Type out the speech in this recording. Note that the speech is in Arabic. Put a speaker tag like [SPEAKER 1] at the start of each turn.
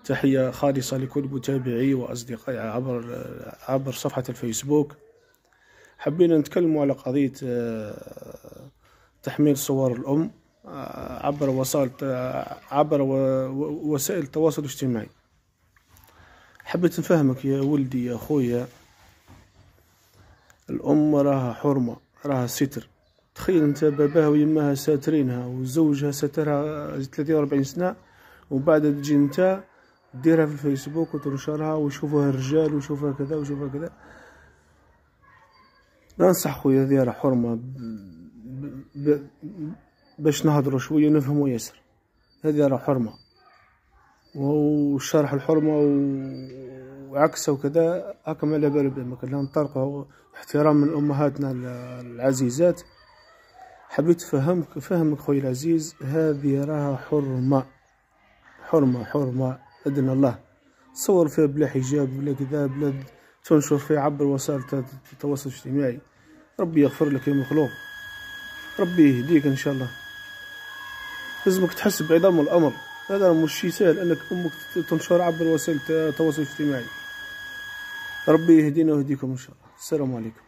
[SPEAKER 1] تحية خالصة لكل متابعي وأصدقائي عبر صفحة الفيسبوك. حبينا نتكلم على قضية تحميل صور الأم عبر وسائل التواصل الاجتماعي. حبيت نفهمك يا ولدي يا خويا، الأم راها حرمة، راها ستر. تخيل انت باباها ويماها ساترينها وزوجها سترها 43 سنة، وبعد تجي انت ديرها في الفيسبوك وتنشرها ويشوفوها الرجال ويشوفوها كذا ويشوفوها كذا. ننصح خويا هذه راه حرمة، باش نهضروا شوية نفهموا ياسر. هذه راه حرمة، وشرح الحرمة وعكسه وكذا هكا ما على بالو بهم، كنا نطرقوا احترام من امهاتنا العزيزات. حبيت فهمك خويا العزيز، هذه راها حرمة حرمة حرمة أذن الله. تصور فيها بلا حجاب بلا كذا، بلا تنشر فيها عبر وسائل التواصل الاجتماعي. ربي يغفر لك يا مخلوق، ربي يهديك ان شاء الله. لازمك تحس بعظم الامر، هذا مش شي سهل انك امك تنشر عبر وسائل التواصل الاجتماعي. ربي يهدينا ويهديكم ان شاء الله. السلام عليكم.